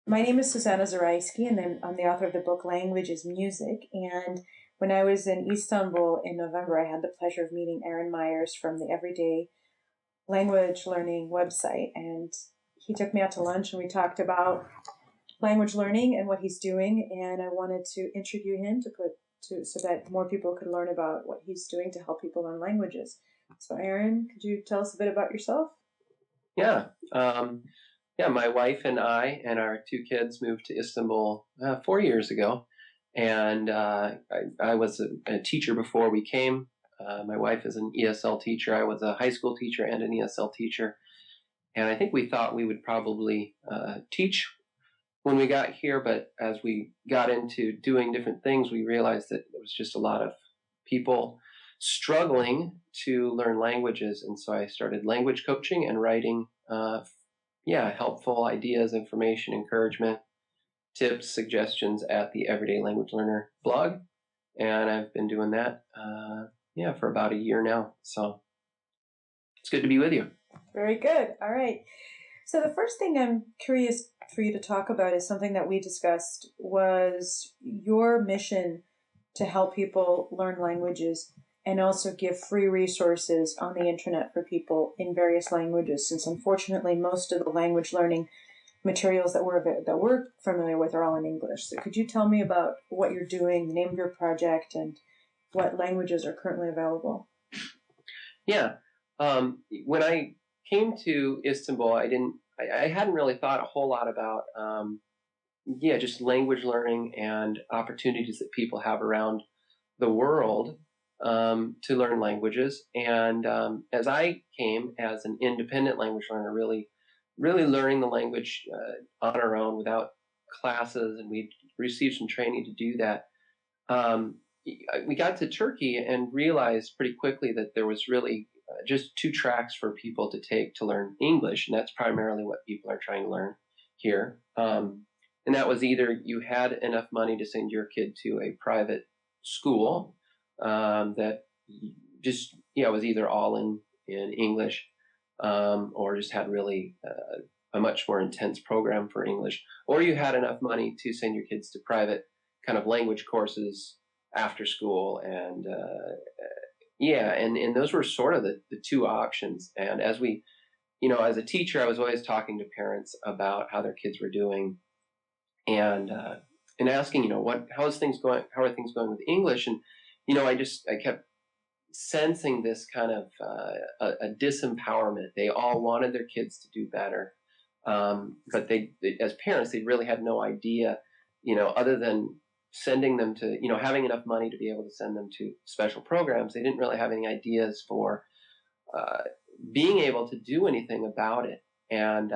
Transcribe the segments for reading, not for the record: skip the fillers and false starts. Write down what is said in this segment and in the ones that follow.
My name is Susanna Zaraysky, and I'm the author of the book Language is Music. And when I was in Istanbul in November, I had the pleasure of meeting Aaron Myers from the Everyday Language Learning website. And he took me out to lunch, and we talked about language learning and what he's doing. And I wanted to interview him so that more people could learn about what he's doing to help people learn languages. So, Aaron, could you tell us a bit about yourself? Yeah. Yeah, my wife and I and our two kids moved to Istanbul 4 years ago. And I was a teacher before we came. My wife is an ESL teacher. I was a high school teacher and an ESL teacher. And I think we thought we would probably teach when we got here. But as we got into doing different things, we realized that there was just a lot of people struggling to learn languages. And so I started language coaching and writing helpful ideas, information, encouragement, tips, suggestions at the Everyday Language Learner blog. And I've been doing that, for about a year now. So it's good to be with you. Very good. All right. So the first thing I'm curious for you to talk about is something that we discussed was your mission to help people learn languages and also give free resources on the internet for people in various languages, since unfortunately most of the language learning materials that we're familiar with are all in English. So could you tell me about what you're doing, the name of your project, and what languages are currently available? Yeah. When I came to Istanbul, I hadn't really thought a whole lot about, just language learning and opportunities that people have around the world to learn languages. And as I came as an independent language learner, really learning the language on our own without classes, and we received some training to do that. We got to Turkey and realized pretty quickly that there was really just two tracks for people to take to learn English, and that's primarily what people are trying to learn here. And that was either you had enough money to send your kid to a private school that just was either all in English, or just had really a much more intense program for English, or you had enough money to send your kids to private kind of language courses after school. And and those were sort of the two options. And as as a teacher, I was always talking to parents about how their kids were doing, and asking, how are things going with English? And I kept sensing this kind of a disempowerment. They all wanted their kids to do better, but they, as parents, they really had no idea, other than sending them to, having enough money to be able to send them to special programs. They didn't really have any ideas for being able to do anything about it. And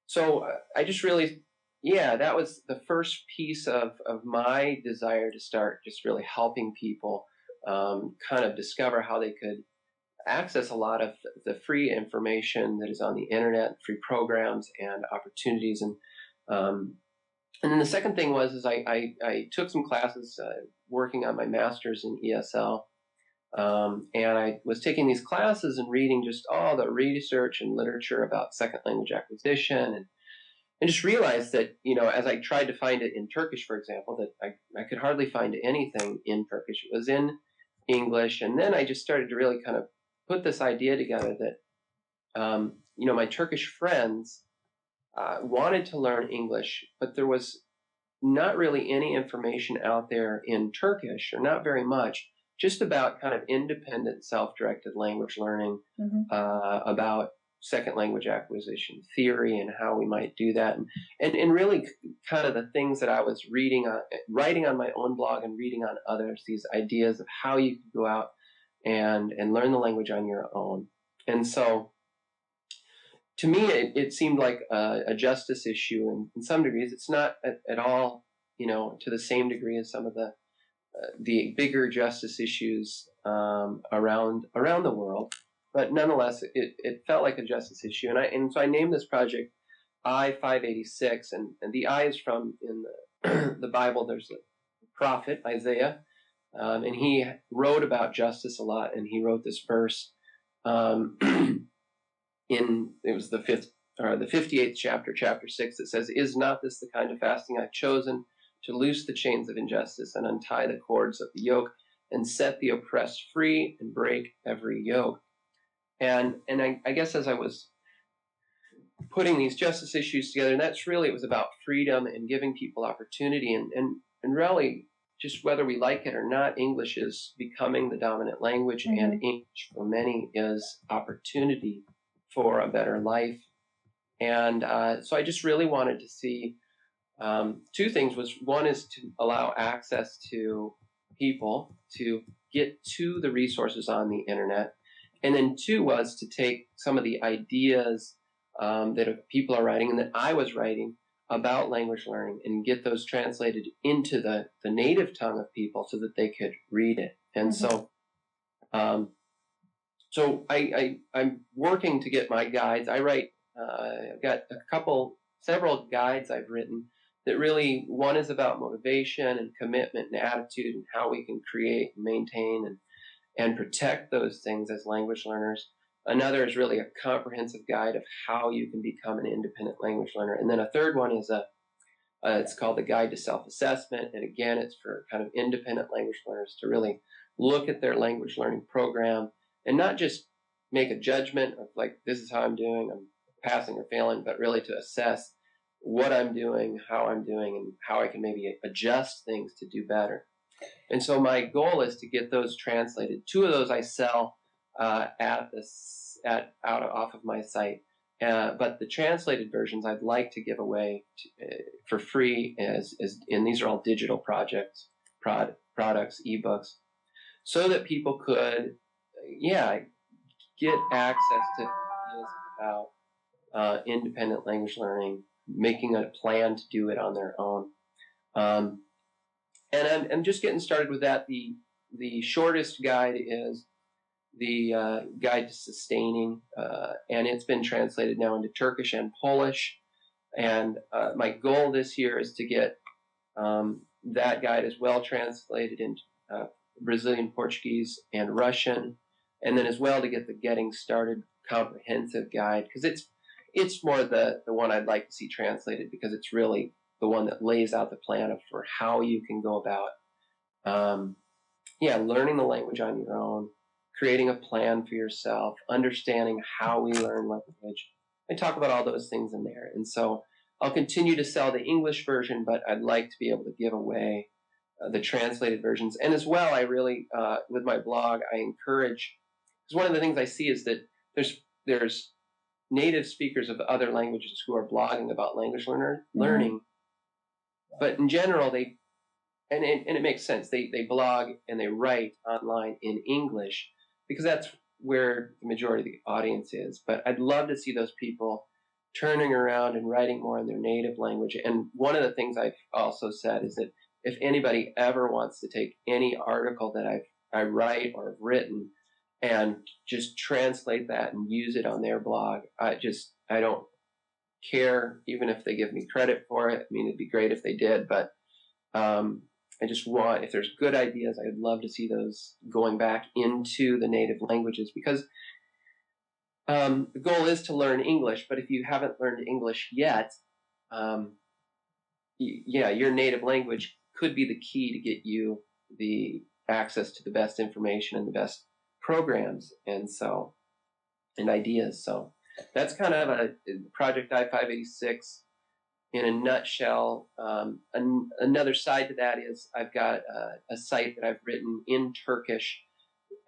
so I just really, that was the first piece of my desire to start just really helping people kind of discover how they could access a lot of the free information that is on the internet, free programs and opportunities. And then the second thing is I took some classes working on my master's in ESL. And I was taking these classes and reading just all the research and literature about second language acquisition, and just realized that, as I tried to find it in Turkish, for example, that I could hardly find anything in Turkish. It was in English. And then I just started to really kind of put this idea together that, my Turkish friends wanted to learn English, but there was not really any information out there in Turkish, or not very much, just about kind of independent, self-directed language learning, about second language acquisition theory and how we might do that. And really kind of the things that I was writing on my own blog and reading on others, these ideas of how you could go out and learn the language on your own. And so to me, it seemed like a justice issue, and in some degrees, it's not at all, to the same degree as some of the bigger justice issues around the world. But nonetheless, it felt like a justice issue, and so I named this project I-586, and the I is from in the Bible. There's a prophet Isaiah, and he wrote about justice a lot, and he wrote this verse. It was the fifth or the 58th chapter, chapter 6, that says, "Is not this the kind of fasting I've chosen, to loose the chains of injustice and untie the cords of the yoke and set the oppressed free and break every yoke?" And I guess as I was putting these justice issues together, and that's really, it was about freedom and giving people opportunity, and really, just whether we like it or not, English is becoming the dominant language, and English for many is opportunity for a better life. And so I just really wanted to see two things. One is to allow access to people to get to the resources on the internet, and then two was to take some of the ideas that people are writing and that I was writing about language learning and get those translated into the native tongue of people so that they could read it. And so I'm working to get my guides. I write, I've got several guides I've written that really, one is about motivation and commitment and attitude and how we can create and maintain and protect those things as language learners. Another is really a comprehensive guide of how you can become an independent language learner. And then a third one is it's called the Guide to Self-Assessment. And again, it's for kind of independent language learners to really look at their language learning program and not just make a judgment of like, this is how I'm doing, I'm passing or failing, but really to assess what I'm doing, how I'm doing, and how I can maybe adjust things to do better. And so my goal is to get those translated. Two of those I sell off of my site, but the translated versions I'd like to give away for free and these are all digital products, ebooks, so that people could, get access to ideas about independent language learning, making a plan to do it on their own. And I'm just getting started with that. The shortest guide is the Guide to Sustaining, and it's been translated now into Turkish and Polish. And my goal this year is to get that guide as well translated into Brazilian Portuguese and Russian, and then as well to get the Getting Started comprehensive guide, because it's more the one I'd like to see translated, because it's really the one that lays out the plan for how you can go about learning the language on your own, creating a plan for yourself, understanding how we learn language. I talk about all those things in there. And so I'll continue to sell the English version, but I'd like to be able to give away the translated versions. And as well, I really, with my blog, I encourage, because one of the things I see is that there's native speakers of other languages who are blogging about language learning, but in general, and it makes sense. They blog and they write online in English because that's where the majority of the audience is. But I'd love to see those people turning around and writing more in their native language. And one of the things I've also said is that if anybody ever wants to take any article that I write or have written and just translate that and use it on their blog, I don't care even if they give me credit for it. I mean, it'd be great if they did, but I just want, if there's good ideas, I'd love to see those going back into the native languages, because the goal is to learn English. But if you haven't learned English yet, your native language could be the key to get you the access to the best information and the best programs and ideas. So that's kind of a Project I-586 in a nutshell. Another side to that is I've got a site that I've written in Turkish,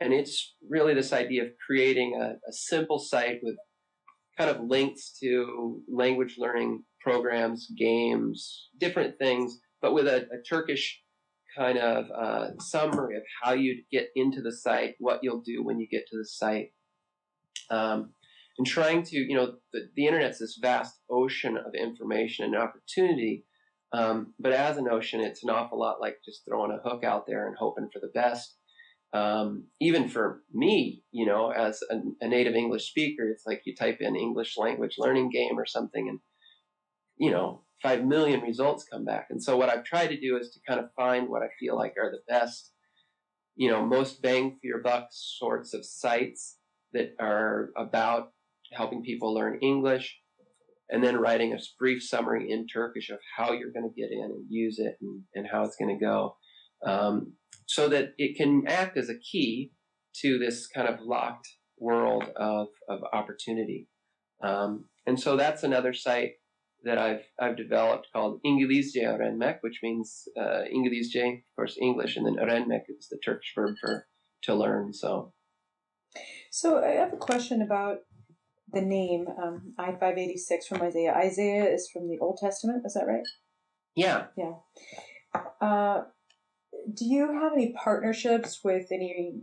and it's really this idea of creating a simple site with kind of links to language learning programs, games, different things, but with a Turkish kind of summary of how you get into the site, what you'll do when you get to the site. And trying to, the internet's this vast ocean of information and opportunity, but as an ocean, it's an awful lot like just throwing a hook out there and hoping for the best. Even for me, as a native English speaker, it's like you type in English language learning game or something, and 5 million results come back. And so what I've tried to do is to kind of find what I feel like are the best, most bang for your buck sorts of sites that are about helping people learn English, and then writing a brief summary in Turkish of how you're going to get in and use it and how it's going to go, so that it can act as a key to this kind of locked world of opportunity. And so that's another site that I've developed called İngilizce öğrenmek, which means İngilizce, of course, English, and then öğrenmek is the Turkish verb for to learn. So I have a question about the name I-586 from Isaiah. Isaiah is from the Old Testament, is that right? Yeah. Yeah. Do you have any partnerships with any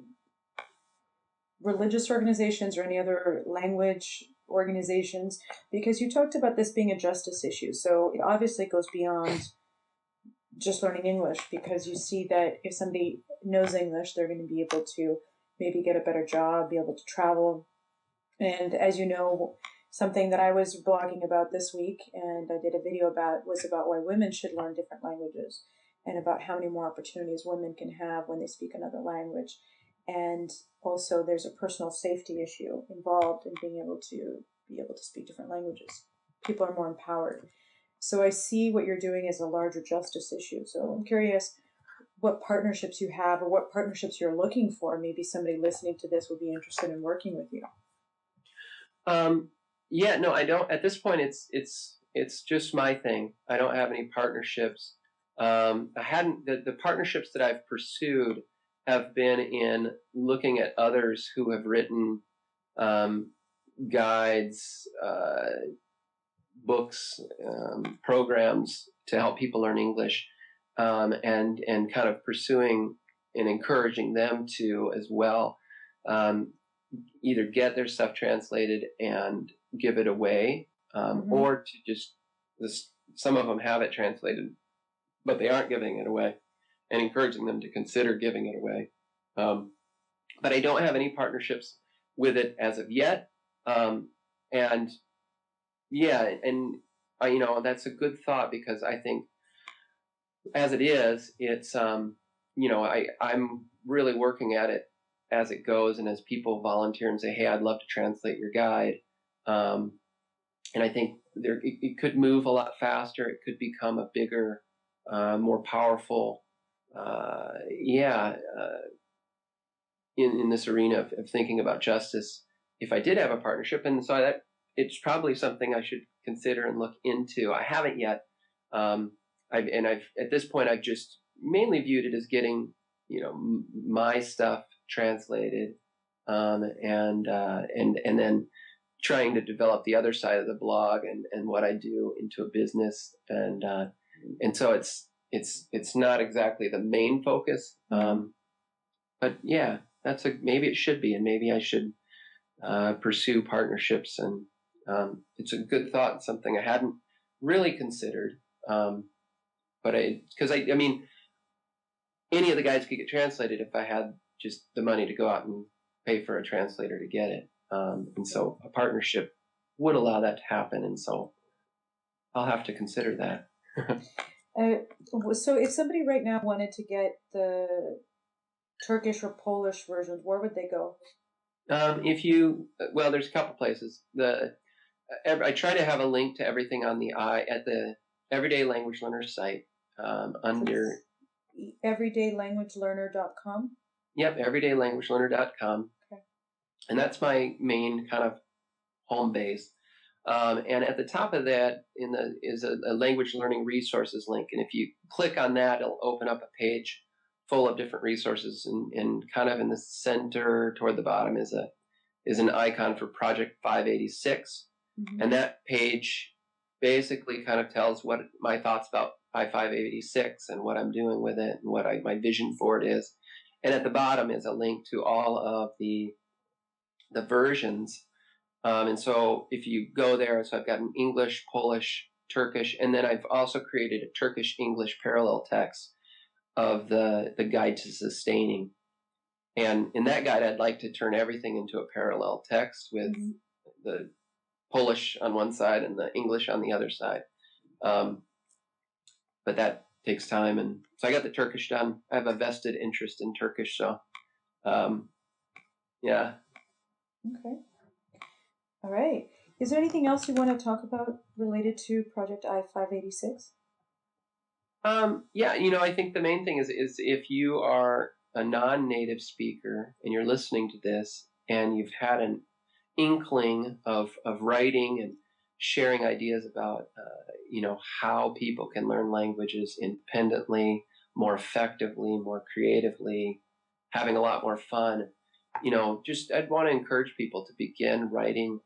religious organizations or any other language organizations? Because you talked about this being a justice issue, so it obviously goes beyond just learning English, because you see that if somebody knows English, they're going to be able to maybe get a better job, be able to travel. And as you know, something that I was blogging about this week and I did a video about was about why women should learn different languages, and about how many more opportunities women can have when they speak another language. And also there's a personal safety issue involved in being able to speak different languages. People are more empowered. So I see what you're doing as a larger justice issue. So I'm curious what partnerships you have or what partnerships you're looking for. Maybe somebody listening to this would be interested in working with you. Yeah, no, I don't. At this point, it's just my thing. I don't have any partnerships. The partnerships that I've pursued have been in looking at others who have written guides, books, programs to help people learn English, and kind of pursuing and encouraging them to as well, either get their stuff translated and give it away, or to some of them have it translated, but they aren't giving it away, and encouraging them to consider giving it away. But I don't have any partnerships with it as of yet. And yeah, and that's a good thought, because I think as it is, it's, I'm really working at it as it goes, and as people volunteer and say, hey, I'd love to translate your guide. And I think it could move a lot faster. It could become a bigger, more powerful, in this arena of thinking about justice, if I did have a partnership. And so that it's probably something I should consider and look into. I haven't yet. I've at this point, I've just mainly viewed it as getting, my stuff translated, and then trying to develop the other side of the blog and what I do into a business. And so it's not exactly the main focus. But yeah, maybe it should be, and maybe I should pursue partnerships. And it's a good thought, something I hadn't really considered. But because I mean, any of the guides could get translated if I had just the money to go out and pay for a translator to get it. And so a partnership would allow that to happen. And so I'll have to consider that. So if somebody right now wanted to get the Turkish or Polish versions, where would they go? There's a couple places. I try to have a link to everything on at the Everyday Language Learner site, under everydaylanguagelearner.com. Yep, everydaylanguagelearner.com. Okay. And that's my main kind of home base. And at the top of that is a language learning resources link. And if you click on that, it'll open up a page full of different resources. And kind of in the center toward the bottom is an icon for Project 586. Mm-hmm. And that page basically kind of tells what my thoughts about I-586 and what I'm doing with it and what my vision for it is. And at the bottom is a link to all of the versions. And so if you go there, so I've got an English, Polish, Turkish, and then I've also created a Turkish-English parallel text of the guide to sustaining. And in that guide, I'd like to turn everything into a parallel text with the Polish on one side and the English on the other side. But that takes time. And so I got the Turkish done. I have a vested interest in Turkish. So, yeah. Okay. All right. Is there anything else you want to talk about related to Project I-586? Yeah, I think the main thing is if you are a non-native speaker and you're listening to this and you've had an inkling of writing and sharing ideas about how people can learn languages independently, more effectively, more creatively, having a lot more fun. Just I'd want to encourage people to begin writing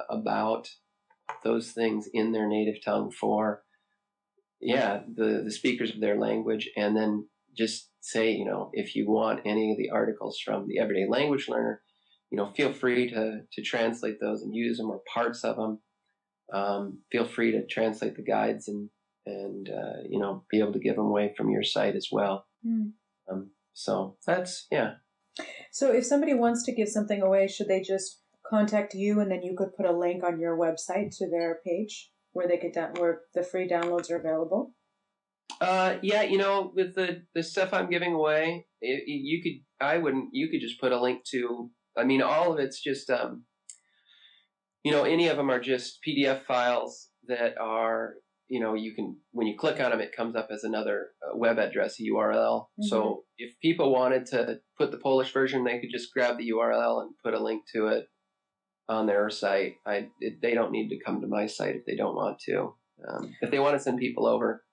about those things in their native tongue for the speakers of their language, and then just say, if you want any of the articles from the Everyday Language Learner, feel free to translate those and use them, or parts of them. Feel free to translate the guides and be able to give them away from your site as well. Mm. So that's So if somebody wants to give something away, should they just contact you, and then you could put a link on your website to their page where they could where the free downloads are available? With the stuff I'm giving away, you could just put a link to. I mean, all of it's just any of them are just PDF files that are, you can, when you click on them, it comes up as another web address, a URL. Mm-hmm. So if people wanted to put the Polish version, they could just grab the URL and put a link to it on their site. They don't need to come to my site if they don't want to. If they want to send people over,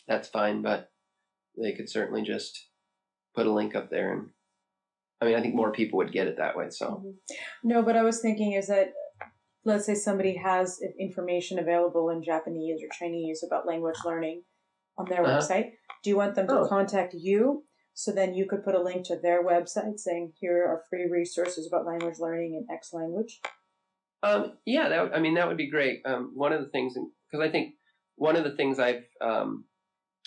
that's fine, but they could certainly just put a link up there. And I think more people would get it that way. So no, but I was thinking is that, let's say somebody has information available in Japanese or Chinese about language learning on their website. Do you want them to contact you? So then you could put a link to their website saying, here are free resources about language learning in X language. That would be great. One of the things, because I think one of the things I've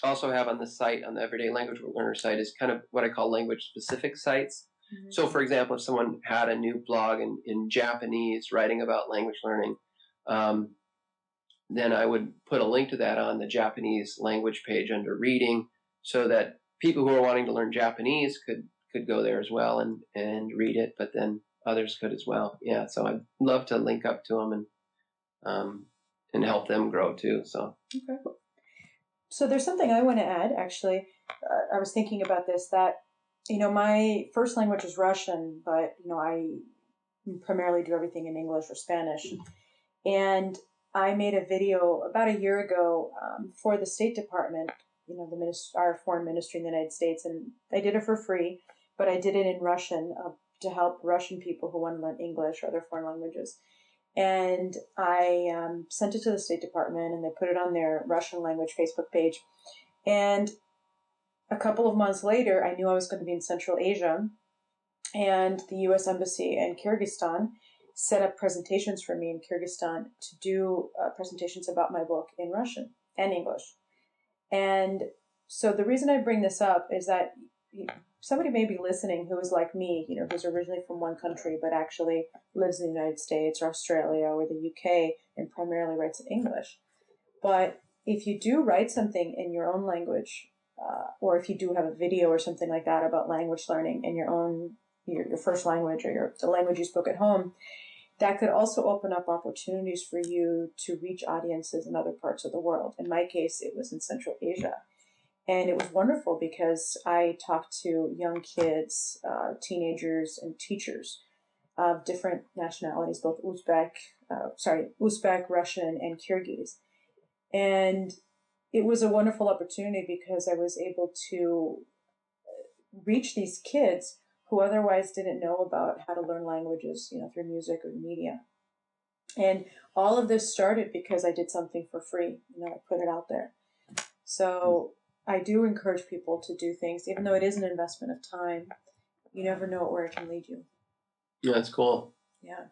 also have on the site, on the Everyday Language Learner site, is kind of what I call language-specific sites. Mm-hmm. So, for example, if someone had a new blog in Japanese writing about language learning, then I would put a link to that on the Japanese language page under reading, so that people who are wanting to learn Japanese could go there as well and read it, but then others could as well. Yeah, so I'd love to link up to them and help them grow too. So okay. So there's something I want to add. Actually, I was thinking about this, that my first language is Russian, but I primarily do everything in English or Spanish. And I made a video about a year ago for the State Department, our foreign ministry in the United States, and I did it for free, but I did it in Russian to help Russian people who want to learn English or other foreign languages. And I sent it to the State Department, and they put it on their Russian language Facebook page. And a couple of months later, I knew I was going to be in Central Asia, and the U.S. Embassy in Kyrgyzstan set up presentations for me in Kyrgyzstan to do presentations about my book in Russian and English. And so the reason I bring this up is that somebody may be listening who is like me, who's originally from one country but actually lives in the United States or Australia or the UK and primarily writes in English. But if you do write something in your own language, or if you do have a video or something like that about language learning in your first language or the language you spoke at home, that could also open up opportunities for you to reach audiences in other parts of the world. In my case, it was in Central Asia. And it was wonderful because I talked to young kids, teenagers, and teachers of different nationalities, both Uzbek, Russian, and Kyrgyz. And it was a wonderful opportunity because I was able to reach these kids who otherwise didn't know about how to learn languages, through music or media. And all of this started because I did something for free. I put it out there. So I do encourage people to do things, even though it is an investment of time. You never know where it can lead you. Yeah, that's cool. Yeah.